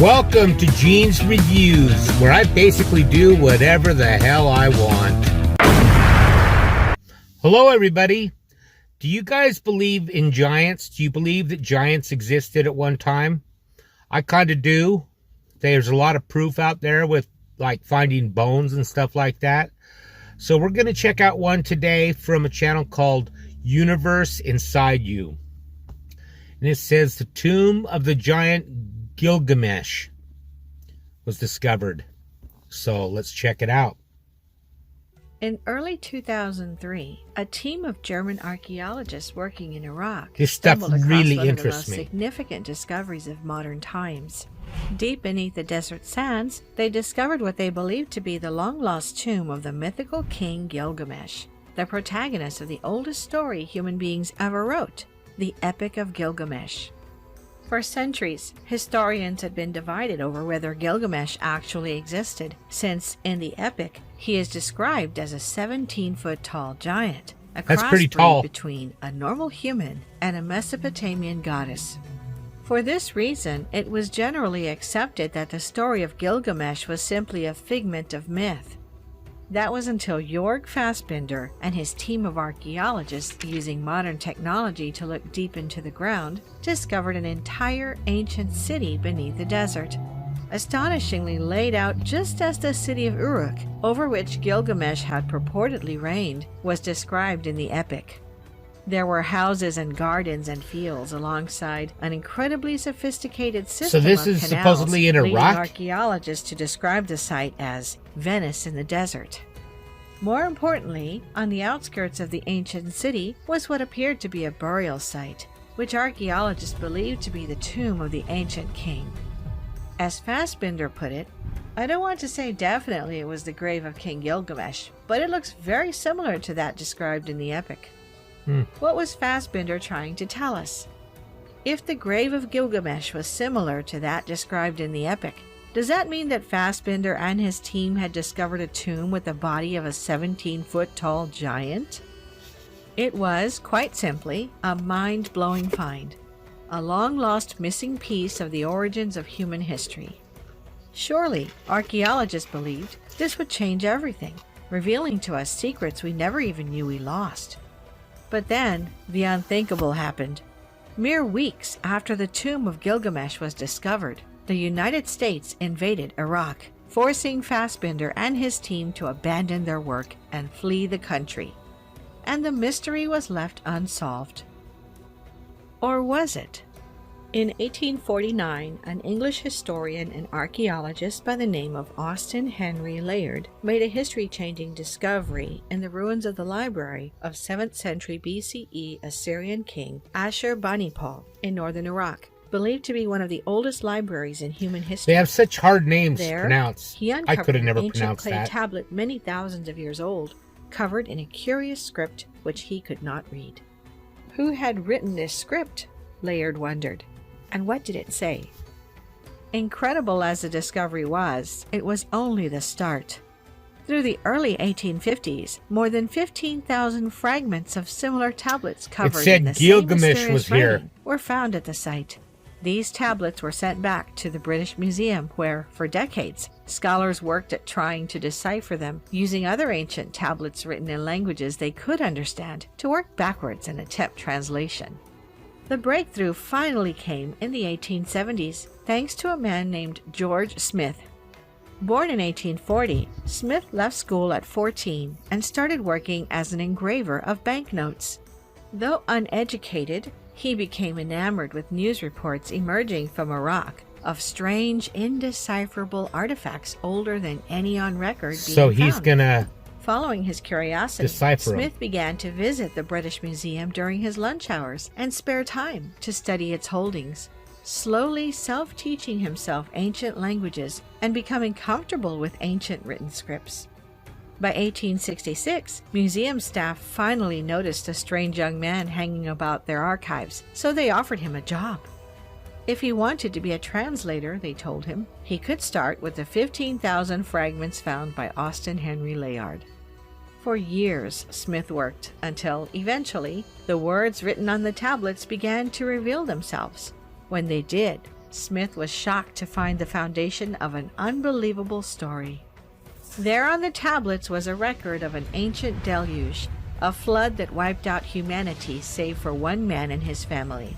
Welcome to Gene's Reviews, where I basically do whatever the hell I want. Hello, everybody. Do you guys believe in giants? Do you believe that giants existed at one time? I kind of do. There's a lot of proof out there with like finding bones and stuff like that. So we're going to check out one today from a channel called Universe Inside You. And it says the tomb of the giant Gilgamesh was discovered. So let's check it out. In early 2003, a team of German archaeologists working in Iraq This stuff stumbled across really one of the interests most me. significant discoveries of modern times. Deep beneath the desert sands, they discovered what they believed to be the long-lost tomb of the mythical king Gilgamesh, the protagonist of the oldest story human beings ever wrote, the Epic of Gilgamesh. For centuries, historians had been divided over whether Gilgamesh actually existed, since in the epic, he is described as a 17-foot-tall giant, a That's pretty tall. crossbreed between a normal human and a Mesopotamian goddess. For this reason, it was generally accepted that the story of Gilgamesh was simply a figment of myth. That was until Jörg Fassbinder and his team of archaeologists, using modern technology to look deep into the ground, discovered an entire ancient city beneath the desert, astonishingly laid out just as the city of Uruk, over which Gilgamesh had purportedly reigned, was described in the epic. There were houses and gardens and fields alongside an incredibly sophisticated system So this of is canals, supposedly in leading Iraq? archaeologists to describe the site as Venice in the desert. More importantly, on the outskirts of the ancient city was what appeared to be a burial site, which archaeologists believed to be the tomb of the ancient king. As Fassbinder put it, I don't want to say definitely it was the grave of King Gilgamesh, but it looks very similar to that described in the epic. What was Fassbinder trying to tell us? If the grave of Gilgamesh was similar to that described in the epic, does that mean that Fassbinder and his team had discovered a tomb with the body of a 17-foot-tall giant? It was, quite simply, a mind-blowing find, a long-lost missing piece of the origins of human history. Surely, archaeologists believed this would change everything, revealing to us secrets we never even knew we lost. But then, the unthinkable happened. Mere weeks after the tomb of Gilgamesh was discovered, the United States invaded Iraq, forcing Fassbinder and his team to abandon their work and flee the country. And the mystery was left unsolved. Or was it? In 1849, an English historian and archaeologist by the name of Austin Henry Layard made a history-changing discovery in the ruins of the library of 7th century BCE Assyrian king Ashur-bani-pal in northern Iraq, believed to be one of the oldest libraries in human history. They have such hard names to There, pronounce. he I uncovered could have never an ancient pronounced clay that. tablet many thousands of years old, covered in a curious script which he could not read. Who had written this script? Layard wondered. And what did it say? Incredible as the discovery was, it was only the start. Through the early 1850s, more than 15,000 fragments of similar tablets covered said in the Gilgamesh same mysterious was here. writing were found at the site. These tablets were sent back to the British Museum, where, for decades, scholars worked at trying to decipher them, using other ancient tablets written in languages they could understand to work backwards and attempt translation. The breakthrough finally came in the 1870s, thanks to a man named George Smith. Born in 1840, Smith left school at 14 and started working as an engraver of banknotes. Though uneducated, he became enamored with news reports emerging from Iraq of strange, indecipherable artifacts older than any on record being So he's found. gonna Following his curiosity, decipher 'em. Smith began to visit the British Museum during his lunch hours and spare time to study its holdings, slowly self-teaching himself ancient languages and becoming comfortable with ancient written scripts. By 1866, museum staff finally noticed a strange young man hanging about their archives, so they offered him a job. If he wanted to be a translator, they told him, he could start with the 15,000 fragments found by Austin Henry Layard. For years, Smith worked, until, eventually, the words written on the tablets began to reveal themselves. When they did, Smith was shocked to find the foundation of an unbelievable story. There on the tablets was a record of an ancient deluge, a flood that wiped out humanity save for one man and his family.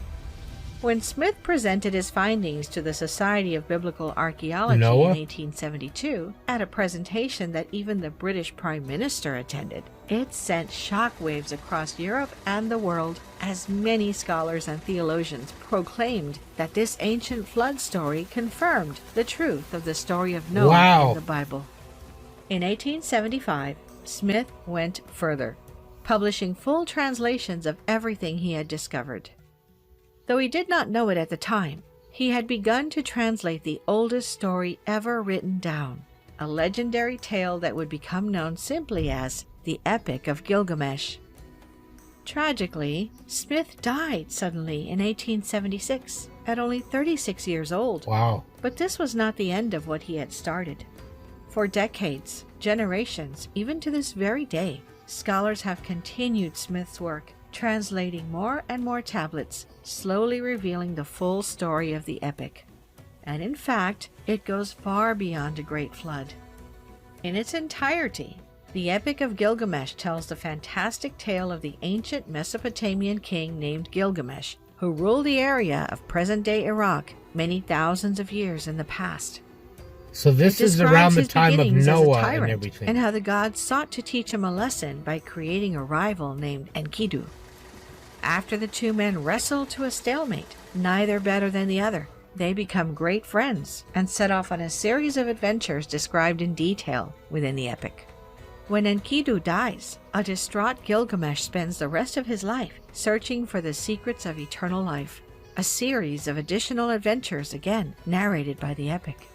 When Smith presented his findings to the Society of Biblical Archaeology Noah? in 1872 at a presentation that even the British Prime Minister attended, it sent shockwaves across Europe and the world as many scholars and theologians proclaimed that this ancient flood story confirmed the truth of the story of Noah Wow. in the Bible. In 1875, Smith went further, publishing full translations of everything he had discovered. Though he did not know it at the time, he had begun to translate the oldest story ever written down, a legendary tale that would become known simply as the Epic of Gilgamesh. Tragically, Smith died suddenly in 1876 at only 36 years old. Wow. But this was not the end of what he had started. For decades, generations, even to this very day, scholars have continued Smith's work, translating more and more tablets, slowly revealing the full story of the epic. And in fact, it goes far beyond a great flood. In its entirety, the Epic of Gilgamesh tells the fantastic tale of the ancient Mesopotamian king named Gilgamesh, who ruled the area of present-day Iraq many thousands of years in the past. So this It is around the describes his time of beginnings as a Noah tyrant, and everything. and how the gods sought to teach him a lesson by creating a rival named Enkidu. After the two men wrestle to a stalemate, neither better than the other, they become great friends and set off on a series of adventures described in detail within the epic. When Enkidu dies, a distraught Gilgamesh spends the rest of his life searching for the secrets of eternal life, a series of additional adventures again narrated by the epic.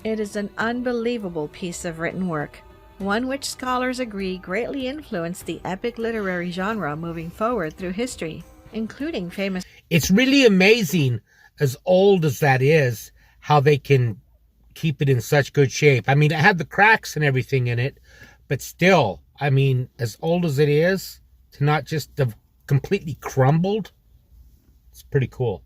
It is an unbelievable piece of written work, one which scholars agree greatly influenced the epic literary genre moving forward through history, including famous... It's really amazing, as old as that is, how they can keep it in such good shape. I mean, it had the cracks and everything in it, but still, I mean, as old as it is, to not just have completely crumbled, it's pretty cool.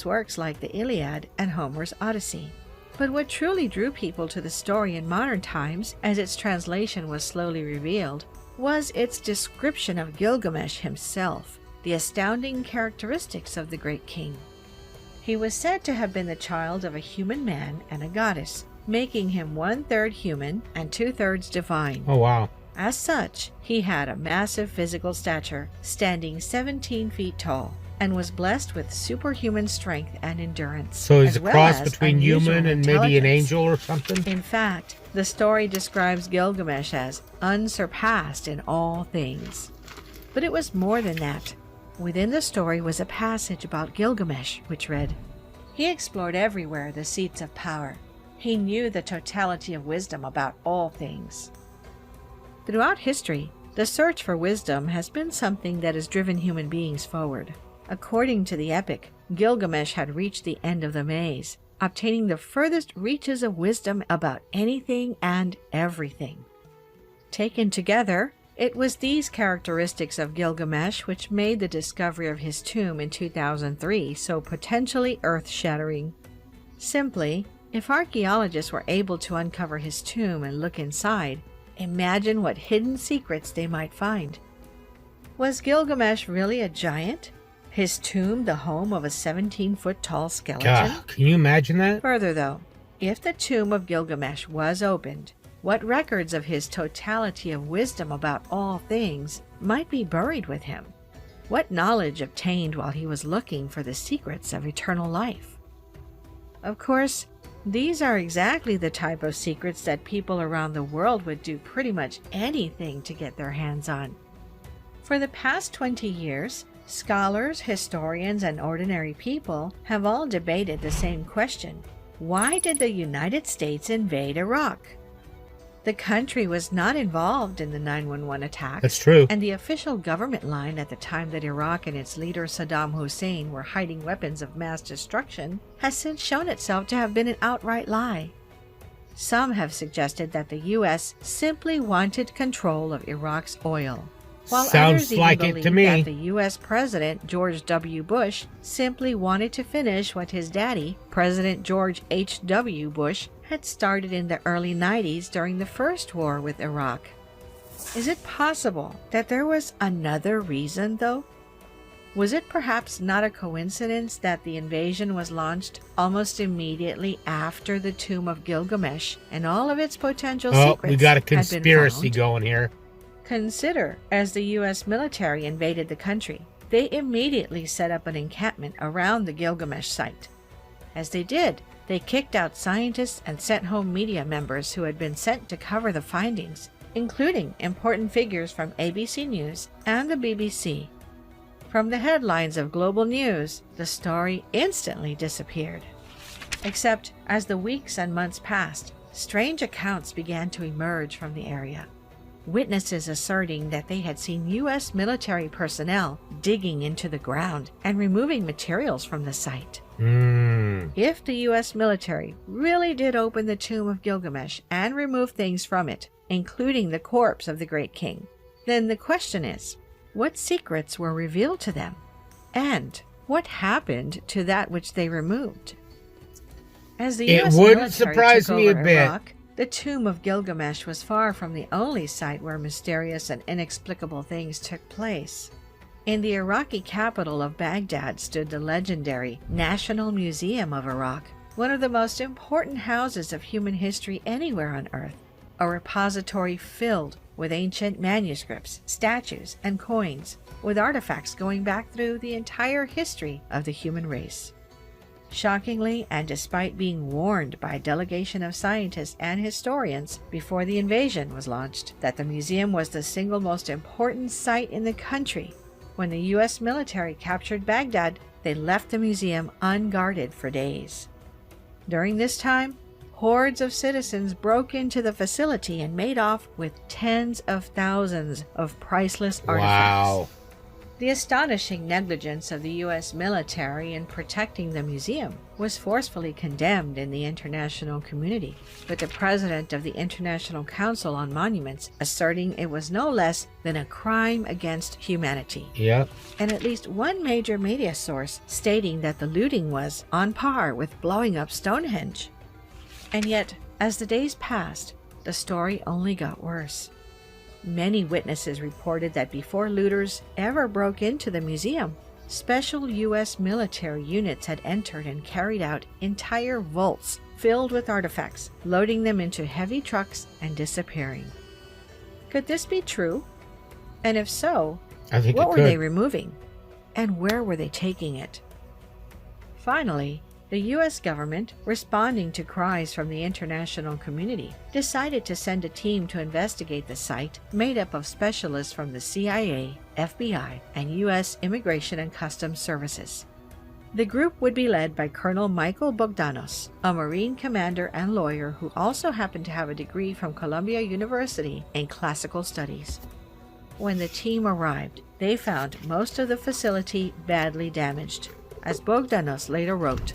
works like the Iliad and Homer's Odyssey. But what truly drew people to the story in modern times, as its translation was slowly revealed, was its description of Gilgamesh himself, the astounding characteristics of the great king. He was said to have been the child of a human man and a goddess, making him 1/3 human and 2/3 divine. Oh, wow. As such, he had a massive physical stature, standing 17 feet tall, and was blessed with superhuman strength and endurance. So he's as a well cross as between unusual human and maybe an intelligence. angel or something? In fact, the story describes Gilgamesh as unsurpassed in all things. But it was more than that. Within the story was a passage about Gilgamesh, which read, "He explored everywhere the seats of power. He knew the totality of wisdom about all things." Throughout history, the search for wisdom has been something that has driven human beings forward. According to the epic, Gilgamesh had reached the end of the maze, obtaining the furthest reaches of wisdom about anything and everything. Taken together, it was these characteristics of Gilgamesh which made the discovery of his tomb in 2003 so potentially earth-shattering. Simply, if archaeologists were able to uncover his tomb and look inside, imagine what hidden secrets they might find. Was Gilgamesh really a giant? His tomb the home of a 17-foot-tall skeleton? God, can you imagine that? Further, though, if the tomb of Gilgamesh was opened, what records of his totality of wisdom about all things might be buried with him? What knowledge obtained while he was looking for the secrets of eternal life? Of course, these are exactly the type of secrets that people around the world would do pretty much anything to get their hands on. For the past 20 years, scholars, historians, and ordinary people have all debated the same question. Why did the United States invade Iraq? The country was not involved in the 9/11 attacks. That's true. And the official government line at the time that Iraq and its leader Saddam Hussein were hiding weapons of mass destruction has since shown itself to have been an outright lie. Some have suggested that the U.S. simply wanted control of Iraq's oil. while Sounds others even like it believe to me. that the U.S. President George W. Bush simply wanted to finish what his daddy, President George H.W. Bush, had started in the early 90s during the first war with Iraq. Is it possible that there was another reason, though? Was it perhaps not a coincidence that the invasion was launched almost immediately after the Tomb of Gilgamesh and all of its potential secrets we got a had been conspiracy found? going here. Consider, as the U.S. military invaded the country, they immediately set up an encampment around the Gilgamesh site. As they did, they kicked out scientists and sent home media members who had been sent to cover the findings, including important figures from ABC News and the BBC. From the headlines of global news, the story instantly disappeared. Except, as the weeks and months passed, strange accounts began to emerge from the area. Witnesses asserting that they had seen U.S. military personnel digging into the ground and removing materials from the site. If the U.S. military really did open the Tomb of Gilgamesh and remove things from it, including the corpse of the great king, then the question is, what secrets were revealed to them? And what happened to that which they removed? As the U.S. wouldn't military surprise took me a over bit. Iraq, the Tomb of Gilgamesh was far from the only site where mysterious and inexplicable things took place. In the Iraqi capital of Baghdad stood the legendary National Museum of Iraq, one of the most important houses of human history anywhere on Earth, a repository filled with ancient manuscripts, statues, and coins, with artifacts going back through the entire history of the human race. Shockingly, and despite being warned by a delegation of scientists and historians before the invasion was launched that the museum was the single most important site in the country, when the U.S. military captured Baghdad, they left the museum unguarded for days. During this time, hordes of citizens broke into the facility and made off with tens of thousands of priceless artifacts. Wow. The astonishing negligence of the U.S. military in protecting the museum was forcefully condemned in the international community, with the president of the International Council on Monuments asserting it was no less than a crime against humanity. Yep. And at least one major media source stating that the looting was on par with blowing up Stonehenge. And yet, as the days passed, the story only got worse. Many witnesses reported that before looters ever broke into the museum, special U.S. military units had entered and carried out entire vaults filled with artifacts, loading them into heavy trucks and disappearing. Could this be true? And if so, I think what it were could. they removing? And where were they taking it? Finally, the U.S. government, responding to cries from the international community, decided to send a team to investigate the site made up of specialists from the CIA, FBI, and U.S. Immigration and Customs Services. The group would be led by Colonel Michael Bogdanos, a Marine commander and lawyer who also happened to have a degree from Columbia University in classical studies. When the team arrived, they found most of the facility badly damaged. As Bogdanos later wrote,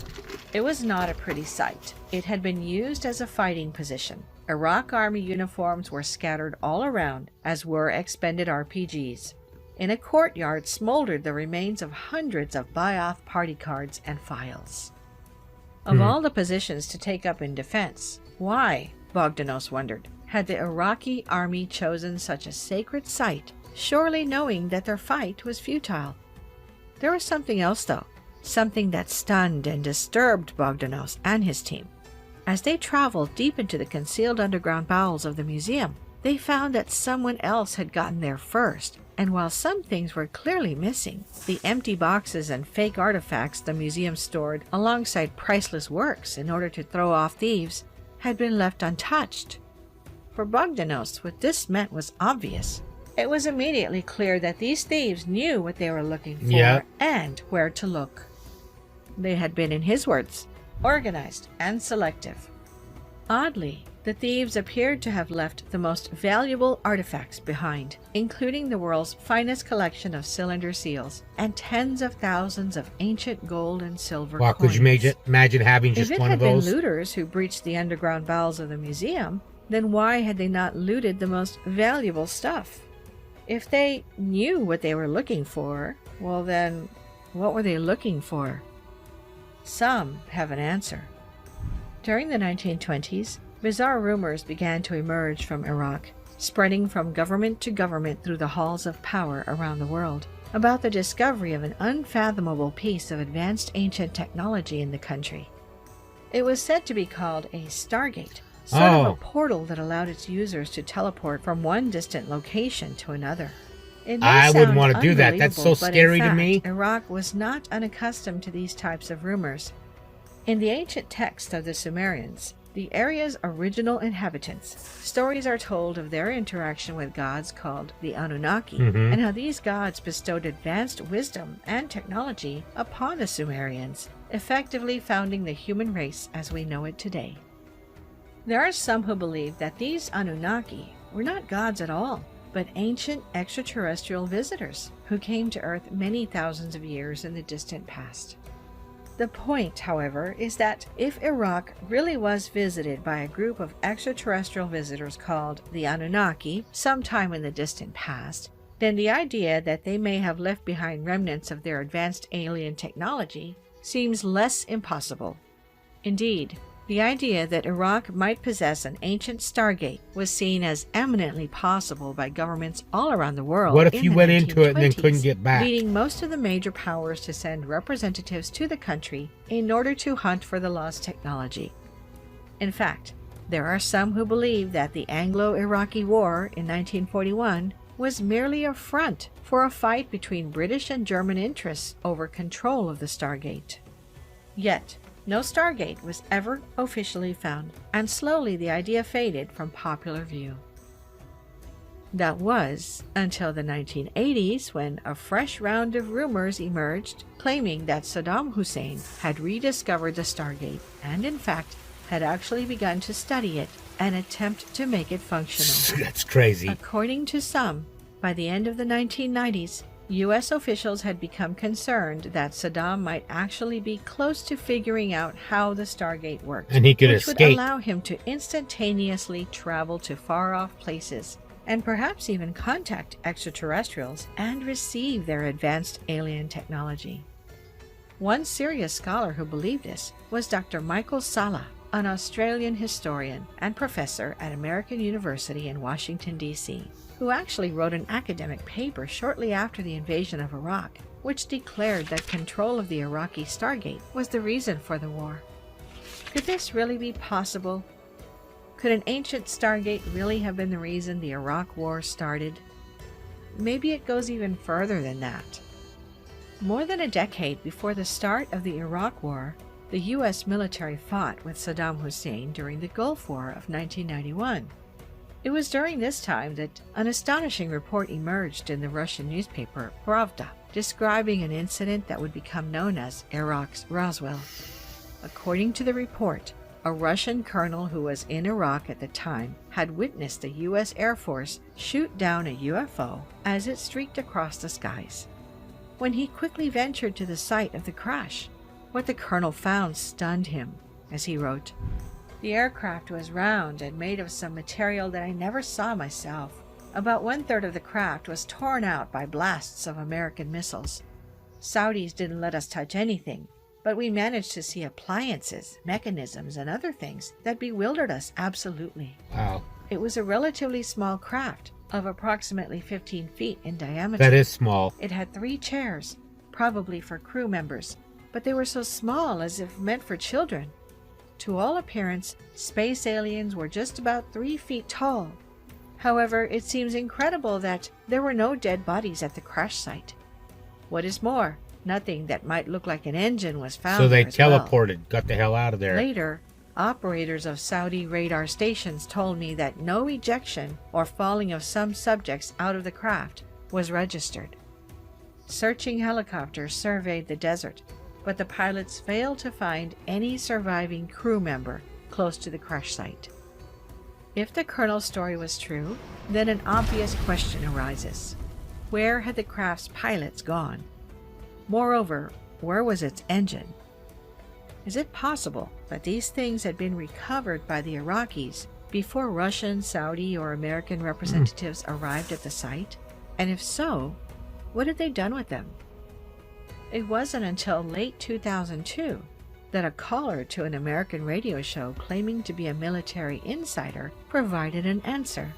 "It was not a pretty sight. It had been used as a fighting position. Iraq Army uniforms were scattered all around, as were expended RPGs. In a courtyard smoldered the remains of hundreds of Ba'ath party cards and files." Of all the positions to take up in defense, why, Bogdanos wondered, had the Iraqi army chosen such a sacred site, surely knowing that their fight was futile? There was something else, though. Something that stunned and disturbed Bogdanos and his team. As they traveled deep into the concealed underground bowels of the museum, they found that someone else had gotten there first, and while some things were clearly missing, the empty boxes and fake artifacts the museum stored alongside priceless works in order to throw off thieves had been left untouched. For Bogdanos, what this meant was obvious. It was immediately clear that these thieves knew what they were looking for and where to look. They had been, in his words, organized and selective. Oddly, the thieves appeared to have left the most valuable artifacts behind, including the world's finest collection of cylinder seals and tens of thousands of ancient gold and silver Wow, coins. could you imagine having just If it one had of those? been looters who breached the underground bowels of the museum, then why had they not looted the most valuable stuff? If they knew what they were looking for, well then, what were they looking for? Some have an answer. During the 1920s, bizarre rumors began to emerge from Iraq, spreading from government to government through the halls of power around the world, about the discovery of an unfathomable piece of advanced ancient technology in the country. It was said to be called a Stargate, sort of a portal that allowed its users to teleport from one distant location to another. I wouldn't want to do that. That's so scary to me. Iraq was not unaccustomed to these types of rumors. In the ancient text of the Sumerians, the area's original inhabitants, stories are told of their interaction with gods called the Anunnaki, and how these gods bestowed advanced wisdom and technology upon the Sumerians, effectively founding the human race as we know it today. There are some who believe that these Anunnaki were not gods at all, but ancient extraterrestrial visitors who came to Earth many thousands of years in the distant past. The point, however, is that if Iraq really was visited by a group of extraterrestrial visitors called the Anunnaki sometime in the distant past, then the idea that they may have left behind remnants of their advanced alien technology seems less impossible. Indeed, the idea that Iraq might possess an ancient Stargate was seen as eminently possible by governments all around the world. What if you went into it and then couldn't get back? Leading most of the major powers to send representatives to the country in order to hunt for the lost technology. In fact, there are some who believe that the Anglo-Iraqi War in 1941 was merely a front for a fight between British and German interests over control of the Stargate. Yet, no Stargate was ever officially found, and slowly the idea faded from popular view. That was until the 1980s, when a fresh round of rumors emerged claiming that Saddam Hussein had rediscovered the Stargate and, in fact, had actually begun to study it and attempt to make it functional. That's crazy. According to some, by the end of the 1990s, U.S. officials had become concerned that Saddam might actually be close to figuring out how the Stargate worked, and he could which escape. would allow him to instantaneously travel to far-off places and perhaps even contact extraterrestrials and receive their advanced alien technology. One serious scholar who believed this was Dr. Michael Salla, an Australian historian and professor at American University in Washington, D.C., who actually wrote an academic paper shortly after the invasion of Iraq, which declared that control of the Iraqi Stargate was the reason for the war. Could this really be possible? Could an ancient Stargate really have been the reason the Iraq War started? Maybe it goes even further than that. More than a decade before the start of the Iraq War, the U.S. military fought with Saddam Hussein during the Gulf War of 1991. It was during this time that an astonishing report emerged in the Russian newspaper Pravda, describing an incident that would become known as Iraq's Roswell. According to the report, a Russian colonel who was in Iraq at the time had witnessed the U.S. Air Force shoot down a UFO as it streaked across the skies. When he quickly ventured to the site of the crash, what the colonel found stunned him, as he wrote, "The aircraft was round and made of some material that I never saw myself. About 1/3 of the craft was torn out by blasts of American missiles. Saudis didn't let us touch anything, but we managed to see appliances, mechanisms, and other things that bewildered us absolutely." Wow. It was a relatively small craft of approximately 15 feet in diameter. That is small. It had 3 chairs, probably for crew members, but they were so small as if meant for children. To all appearance, space aliens were just about 3 feet tall. However, it seems incredible that there were no dead bodies at the crash site. What is more, nothing that might look like an engine was found. So they there as well. teleported, got the hell out of there. Later, operators of Saudi radar stations told me that no ejection or falling of some subjects out of the craft was registered. Searching helicopters surveyed the desert, but the pilots failed to find any surviving crew member close to the crash site. If the colonel's story was true, then an obvious question arises. Where had the craft's pilots gone? Moreover, where was its engine? Is it possible that these things had been recovered by the Iraqis before Russian, Saudi, or American representatives arrived at the site? And if so, what had they done with them? It wasn't until late 2002 that a caller to an American radio show claiming to be a military insider provided an answer.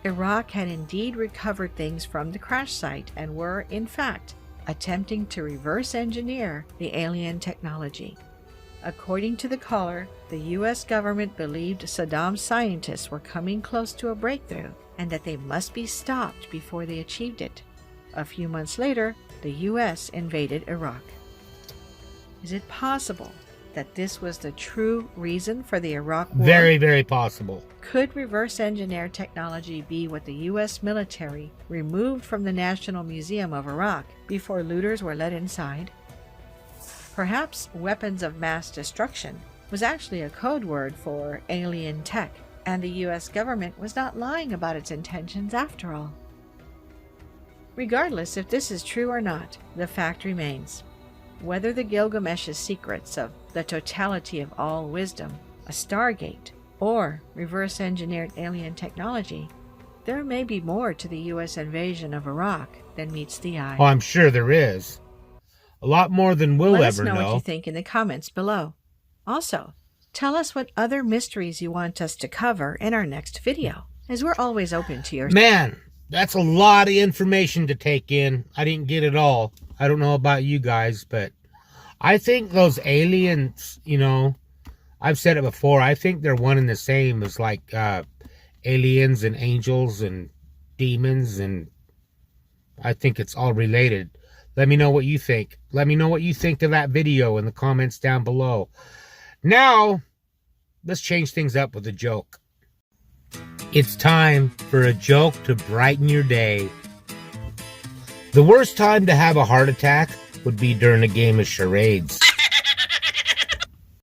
Iraq had indeed recovered things from the crash site and were, in fact, attempting to reverse engineer the alien technology. According to the caller, the U.S. government believed Saddam's scientists were coming close to a breakthrough and that they must be stopped before they achieved it. A few months later, the U.S. invaded Iraq. Is it possible that this was the true reason for the Iraq War? Very, very possible. Could reverse engineer technology be what the U.S. military removed from the National Museum of Iraq before looters were let inside? Perhaps weapons of mass destruction was actually a code word for alien tech, and the U.S. government was not lying about its intentions after all. Regardless if this is true or not, the fact remains. Whether the Gilgamesh's secrets of the totality of all wisdom, a Stargate, or reverse-engineered alien technology, there may be more to the U.S. invasion of Iraq than meets the eye. Oh, I'm sure there is. A lot more than we'll ever know. Let us know what you think in the comments below. Also, tell us what other mysteries you want us to cover in our next video, as we're always open to your... Man, that's a lot of information to take in. I didn't get it all. I don't know about you guys, but I think those aliens, you know, I've said it before, I think they're one and the same as like aliens and angels and demons, and I think it's all related. Let me know what you think. Let me know what you think of that video in the comments down below. Now, let's change things up with a joke. It's time for a joke to brighten your day. The worst time to have a heart attack would be during a game of charades.